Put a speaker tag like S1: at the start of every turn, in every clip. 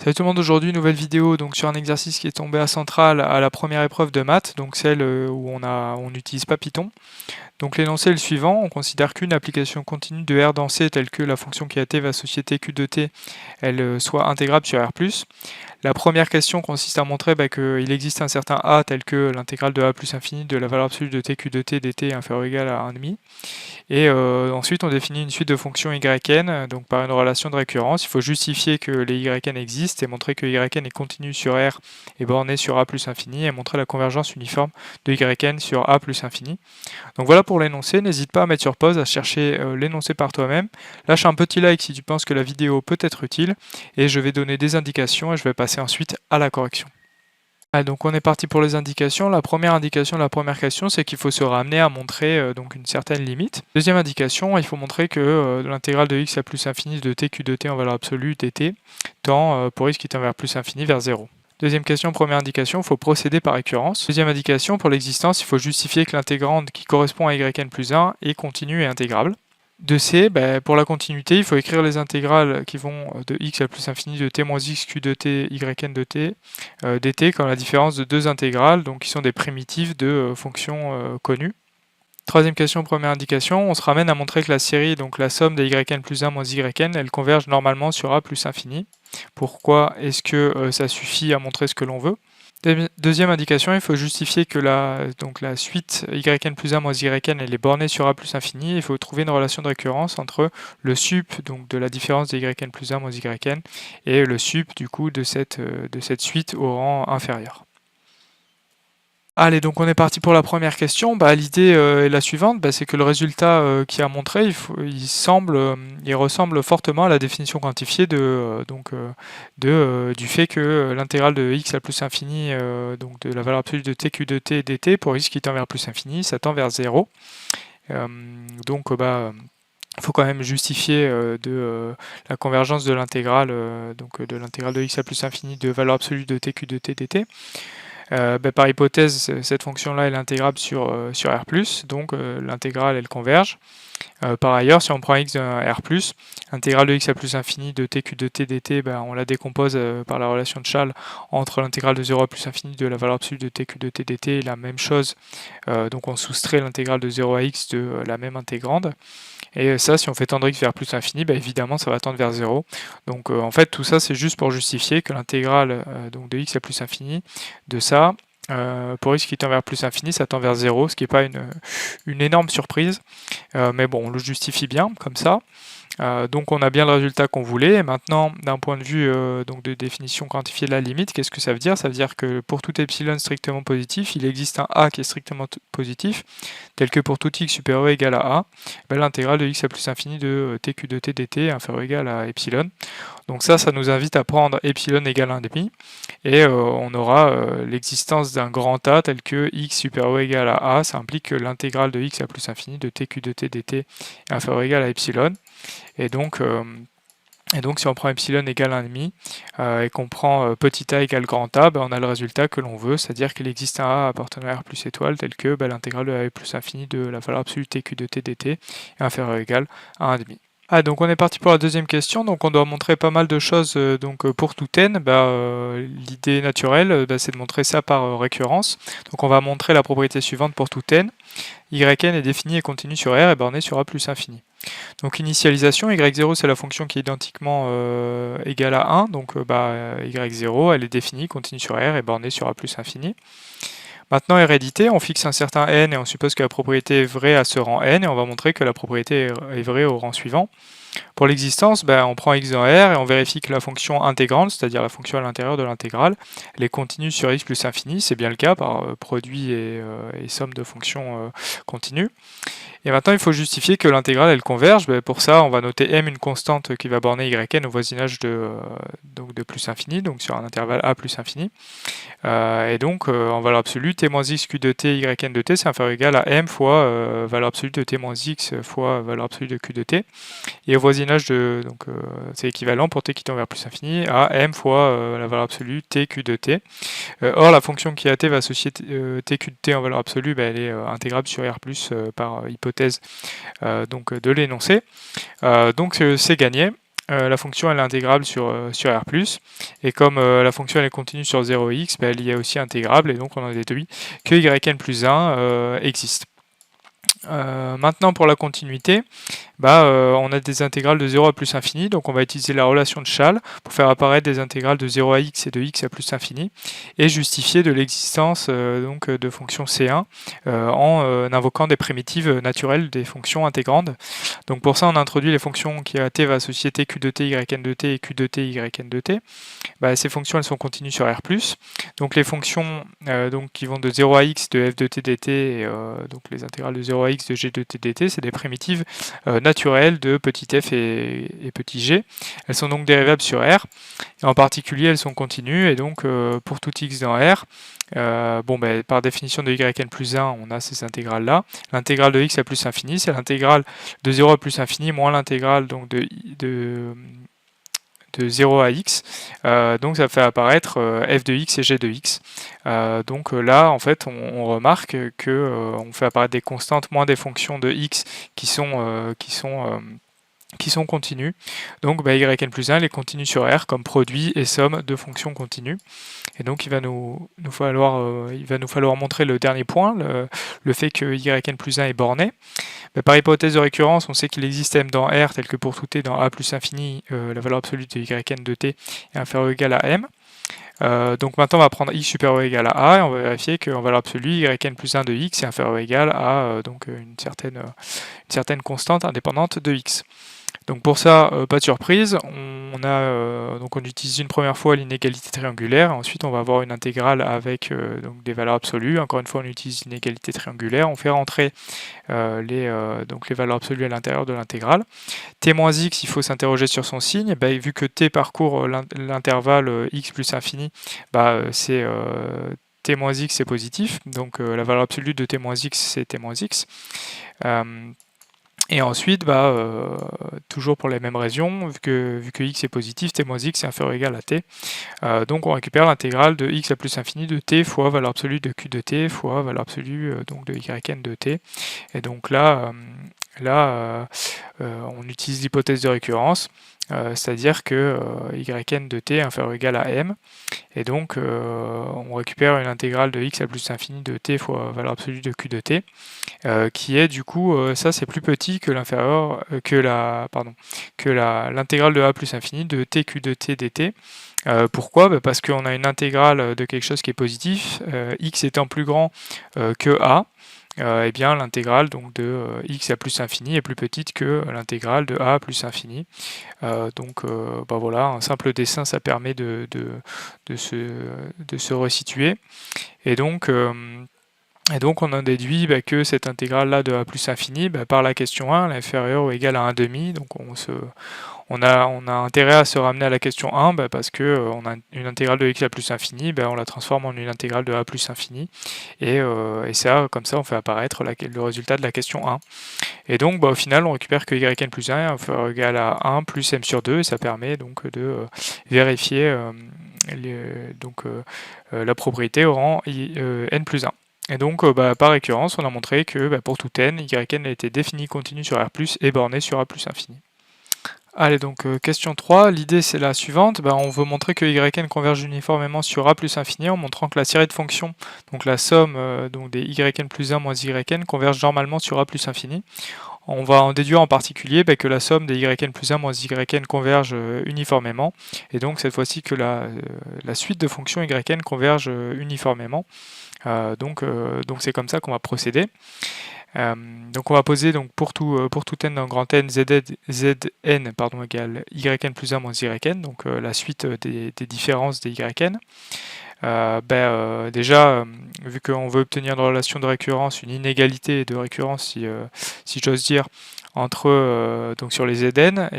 S1: Salut tout le monde, aujourd'hui nouvelle vidéo donc sur un exercice qui est tombé à centrale à la première épreuve de maths, donc celle où on n'utilise pas Python. Donc l'énoncé est le suivant, on considère qu'une application continue de R dans C telle que la fonction qui a t va associer tq de t, elle soit intégrable sur R+. La première question consiste à montrer qu'il existe un certain a tel que l'intégrale de a plus infini de la valeur absolue de tq de t dt est inférieur ou égal à 1,5. Et ensuite, on définit une suite de fonctions yn, donc par une relation de récurrence. Il faut justifier que les yn existent et montrer que yn est continu sur R et borné sur A plus infini et montrer la convergence uniforme de yn sur A plus infini. Donc voilà pour l'énoncé. N'hésite pas à mettre sur pause, à chercher l'énoncé par toi-même. Lâche un petit like si tu penses que la vidéo peut être utile et je vais donner des indications et je vais passer ensuite à la correction. Ah, donc on est parti pour les indications. La première indication de la première question, c'est qu'il faut se ramener à montrer donc une certaine limite. Deuxième indication, il faut montrer que l'intégrale de x à plus infini de tq de t en valeur absolue dt tend pour x qui tend vers plus infini vers 0. Deuxième question, première indication, il faut procéder par récurrence. Deuxième indication, pour l'existence, il faut justifier que l'intégrande qui correspond à yn plus 1 est continue et intégrable. De C, pour la continuité, il faut écrire les intégrales qui vont de x à plus infini de t moins x q de t yn de t dt comme la différence de deux intégrales, donc qui sont des primitives de fonctions connues. Troisième question, première indication, on se ramène à montrer que la série, donc la somme des yn plus 1 moins yn, elle converge normalement sur a plus infini. Pourquoi est-ce que ça suffit à montrer ce que l'on veut? Deuxième indication, il faut justifier que la suite yn plus 1 moins yn elle est bornée sur a plus infini. Il faut trouver une relation de récurrence entre le sup donc de la différence de yn plus 1 moins yn et le sup du coup de cette suite au rang inférieur. Allez, donc on est parti pour la première question. L'idée est la suivante, c'est que le résultat qui a montré, il ressemble fortement à la définition quantifiée du fait que l'intégrale de x à plus infini, donc de la valeur absolue de tq de t dt pour x qui tend vers plus infini, ça tend vers 0. Il faut quand même justifier de la convergence de l'intégrale de x à plus infini de valeur absolue de tq de t dt. Par hypothèse, cette fonction-là est intégrable sur R+, donc l'intégrale elle converge. Par ailleurs, si on prend x d'un R+, l'intégrale de x à plus infini de tq de t dt, on la décompose par la relation de Chasles entre l'intégrale de 0 à plus infini de la valeur absolue de tq de t dt et la même chose, donc on soustrait l'intégrale de 0 à x de la même intégrande. Et ça, si on fait tendre x vers plus infini, évidemment ça va tendre vers 0. Donc en fait tout ça c'est juste pour justifier que l'intégrale de x à plus infini de ça, pour x qui tend vers plus infini, ça tend vers 0, ce qui n'est pas une énorme surprise. Mais bon, on le justifie bien comme ça. Donc on a bien le résultat qu'on voulait. Et maintenant, d'un point de vue de définition quantifiée de la limite, qu'est-ce que ça veut dire? Ça veut dire que pour tout epsilon strictement positif, il existe un a qui est strictement positif, tel que pour tout x supérieur ou égal à a, l'intégrale de x à plus infini de tq de t dt est inférieur ou égal à epsilon. Donc ça nous invite à prendre epsilon égale 1,5 et on aura l'existence d'un grand A tel que x supérieur ou égal à a, ça implique que l'intégrale de x à plus infini de tq de t dt est inférieur ou égal à epsilon. Et donc si on prend epsilon égale 1,5 et qu'on prend petit a égale grand A, on a le résultat que l'on veut, c'est-à-dire qu'il existe un a appartenant à R plus étoile tel que l'intégrale de a plus infini de la valeur absolue tq de t dt est inférieure ou égale à 1,5. Donc on est parti pour la deuxième question, donc on doit montrer pas mal de choses pour tout n. L'idée naturelle c'est de montrer ça par récurrence. Donc on va montrer la propriété suivante pour tout n. Yn est défini et continu sur R et borné sur A plus infini. Donc initialisation, y0 c'est la fonction qui est identiquement égale à 1, donc y0 elle est définie, continue sur R et bornée sur A plus infini. Maintenant, hérédité, on fixe un certain n et on suppose que la propriété est vraie à ce rang n et on va montrer que la propriété est vraie au rang suivant. Pour l'existence, on prend x dans R et on vérifie que la fonction intégrante, c'est-à-dire la fonction à l'intérieur de l'intégrale, elle est continue sur x plus infini, c'est bien le cas par produit et somme de fonctions continues. Et maintenant, il faut justifier que l'intégrale elle converge. Pour ça, on va noter m une constante qui va borner yn au voisinage de plus infini, donc sur un intervalle a plus infini. Et donc, en valeur absolue, t moins x q de t yn de t, c'est inférieur ou égal à m fois valeur absolue de t moins x fois valeur absolue de q de t. Et au voisinage c'est équivalent pour t qui tend vers plus infini à m fois la valeur absolue tq de t. Or, la fonction qui à t va associer tq de t en valeur absolue, elle est intégrable sur R+, par hypothèse de l'énoncé. Donc c'est gagné. la fonction elle est intégrable sur R+, et comme la fonction elle est continue sur 0x, elle y est aussi intégrable, et donc on en déduit que yn plus 1 existe. Maintenant pour la continuité, on a des intégrales de 0 à plus infini, donc on va utiliser la relation de Schall pour faire apparaître des intégrales de 0 à x et de x à plus infini, et justifier de l'existence de fonctions C1 en invoquant des primitives naturelles des fonctions intégrandes. Donc pour ça on introduit les fonctions qui à t va associer t q de t, yn de t et q de t, yn de t. Ces fonctions elles sont continues sur R+. Donc les fonctions qui vont de 0 à x de f de t dt, et donc les intégrales de 0 à x de g de t dt, c'est des primitives naturelles de petit f et petit g. Elles sont donc dérivables sur R, et en particulier elles sont continues, et donc pour tout x dans R, par définition de yn plus 1, on a ces intégrales là. L'intégrale de x à plus infini, c'est l'intégrale de 0 à plus infini moins l'intégrale donc de 0 à x, donc ça fait apparaître f de x et g de x. Là, en fait, on remarque que on fait apparaître des constantes moins des fonctions de x qui sont continues. Donc yn plus 1 est continue sur R comme produit et somme de fonctions continues. Et donc il va nous falloir montrer le dernier point, le fait que yn plus 1 est borné. Par hypothèse de récurrence, on sait qu'il existe m dans R tel que pour tout t dans a plus infini, la valeur absolue de yn de t est inférieure ou égale à m. Donc maintenant on va prendre x supérieur ou égal à a, et on va vérifier qu'en valeur absolue, yn plus 1 de x est inférieur ou égal à une certaine constante indépendante de x. Donc pour ça, pas de surprise, on utilise une première fois l'inégalité triangulaire, ensuite on va avoir une intégrale avec des valeurs absolues. Encore une fois, on utilise l'inégalité triangulaire, on fait rentrer les valeurs absolues à l'intérieur de l'intégrale. T-x, il faut s'interroger sur son signe. Vu que t parcourt l'intervalle x plus infini, c'est t-x c'est positif, donc la valeur absolue de t-x c'est t-x. Et ensuite, toujours pour les mêmes raisons, vu que x est positif, t-x est inférieur ou égal à t. Donc on récupère l'intégrale de x à plus infini de t fois valeur absolue de q de t fois valeur absolue de yn de t. Et donc là, on utilise l'hypothèse de récurrence, c'est-à-dire que yn de t est inférieur ou égal à m. Et donc on récupère une intégrale de x à plus infini de t fois valeur absolue de q de t, qui est du coup, ça c'est plus petit que l'intégrale de a plus infini de tq de t dt. Pourquoi ? Parce qu'on a une intégrale de quelque chose qui est positif, x étant plus grand que a. Et bien l'intégrale de x à plus infini est plus petite que l'intégrale de a plus infini. Voilà, un simple dessin ça permet de se resituer. Et donc on en déduit que cette intégrale là de a plus infini, par la question 1, elle est inférieure ou égale à 1,5. Donc on a intérêt à se ramener à la question 1 parce que on a une intégrale de x à plus infini, on la transforme en une intégrale de a plus infini, et ça, comme ça on fait apparaître le résultat de la question 1. Et donc au final on récupère que yn plus 1 est inférieur ou égal à 1 plus m sur 2, et ça permet donc de vérifier la propriété au rang n plus 1. Et donc par récurrence on a montré que pour tout n, yn a été défini continu sur R+, et borné sur a plus infini. Allez, donc question 3, l'idée c'est la suivante, on veut montrer que yn converge uniformément sur a plus infini en montrant que la série de fonctions, donc la somme des yn plus 1 moins yn, converge normalement sur a plus infini. On va en déduire en particulier que la somme des yn plus 1 moins yn converge uniformément, et donc cette fois-ci que la suite de fonctions yn converge uniformément. Donc c'est comme ça qu'on va procéder. Donc on va poser pour tout n dans grand N, zn égale yn plus 1 moins yn, donc la suite des différences des yn. Déjà, vu qu'on veut obtenir une relation de récurrence, une inégalité de récurrence, si j'ose dire, entre sur les zn,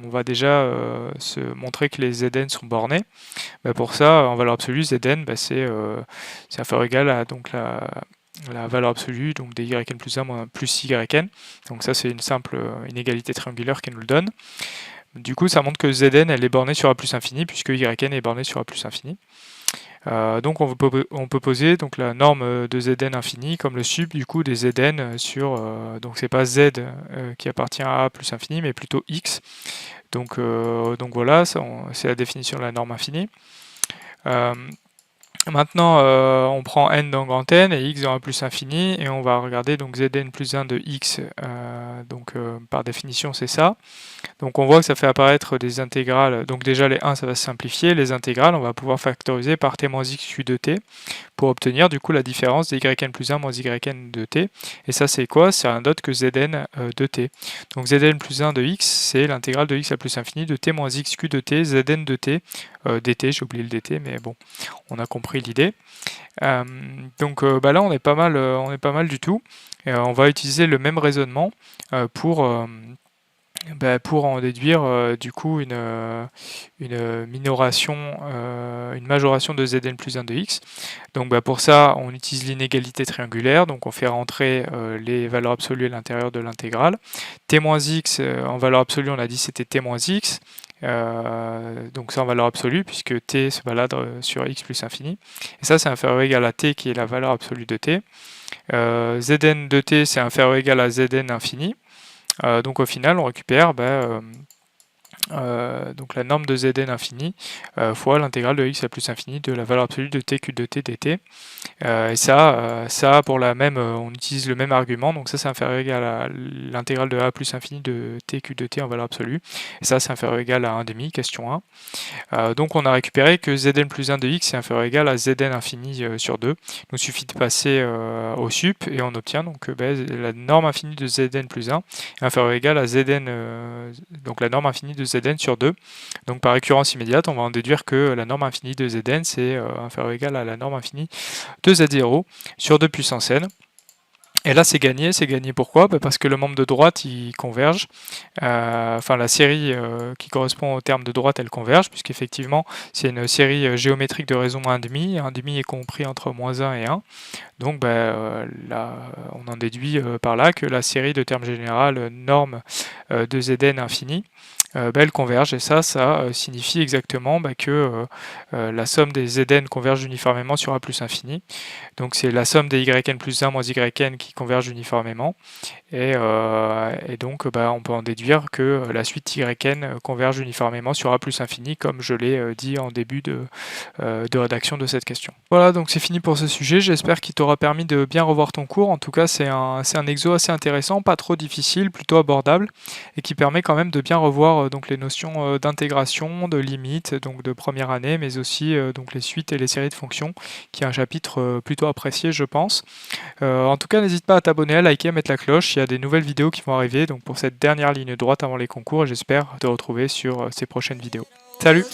S1: on va déjà se montrer que les zn sont bornés. Pour ça, en valeur absolue, zn c'est inférieur ou égal à la valeur absolue des yn plus 1 moins plus yn. Donc ça c'est une simple inégalité triangulaire qui nous le donne. Du coup ça montre que zn elle est bornée sur a plus infini, puisque yn est bornée sur a plus infini. Donc on peut poser la norme de zn infini comme le sub du coup des zn sur, donc c'est pas z qui appartient à a plus infini, mais plutôt x. Donc voilà, c'est la définition de la norme infinie. Maintenant, on prend n dans grand N et x dans A plus infini, et on va regarder donc Zn plus 1 de x, par définition c'est ça. Donc on voit que ça fait apparaître des intégrales, donc déjà les 1 ça va se simplifier, les intégrales on va pouvoir factoriser par t moins x q de t, pour obtenir du coup la différence de yn plus 1 moins yn de t, et ça c'est quoi? C'est rien d'autre que Zn de t. Donc Zn plus 1 de x, c'est l'intégrale de x à plus infini de t moins x q de t, Zn de t, dt, j'ai oublié le dt, mais bon, on a compris l'idée. Donc là on est pas mal du tout, et on va utiliser le même raisonnement pour en déduire du coup une majoration de Zn plus 1 de x. Donc pour ça, on utilise l'inégalité triangulaire, donc on fait rentrer les valeurs absolues à l'intérieur de l'intégrale. T moins x, en valeur absolue, on a dit c'était t moins x, donc c'est en valeur absolue, puisque t se balade sur x plus infini. Et ça, c'est inférieur ou égal à t, qui est la valeur absolue de t. Zn de t, c'est inférieur ou égal à Zn infini. Donc au final, on récupère donc la norme de Zn infini fois l'intégrale de x à plus infini de la valeur absolue de t q de t dt. Et ça pour la même, on utilise le même argument, donc ça c'est inférieur ou égal à l'intégrale de a plus infini de t q de t en valeur absolue. Et ça c'est inférieur ou égal à 1,5, question 1. Donc on a récupéré que Zn plus 1 de x est inférieur ou égal à Zn infini sur 2. Il nous suffit de passer au sup et on obtient donc la norme infinie de Zn plus 1 est inférieure ou égale à Zn, donc la norme infinie de Zn sur 2. Donc par récurrence immédiate, on va en déduire que la norme infinie de Zn c'est inférieur ou égal à la norme infinie de Z0 sur 2 puissance n. Et là c'est gagné pourquoi? Parce que le membre de droite il converge, enfin la série qui correspond au terme de droite elle converge, puisqu'effectivement c'est une série géométrique de raison 1,5, 1,5 est compris entre moins 1 et 1, donc là on en déduit par là que la série de termes général norme de Zn infini, elle converge, et ça signifie exactement que la somme des Zn converge uniformément sur A plus infini. Donc c'est la somme des yn plus 1 moins yn qui convergent uniformément, et donc on peut en déduire que la suite yn converge uniformément sur A plus infini, comme je l'ai dit en début de rédaction de cette question. Voilà, donc c'est fini pour ce sujet, j'espère qu'il t'aura permis de bien revoir ton cours. En tout cas c'est un exo assez intéressant, pas trop difficile, plutôt abordable, et qui permet quand même de bien revoir donc les notions d'intégration, de limite, donc de première année, mais aussi donc les suites et les séries de fonctions, qui est un chapitre plutôt apprécié je pense. En tout cas n'hésite pas à t'abonner, à liker, à mettre la cloche, il y a des nouvelles vidéos qui vont arriver donc pour cette dernière ligne droite avant les concours, et j'espère te retrouver sur ces prochaines vidéos. Salut!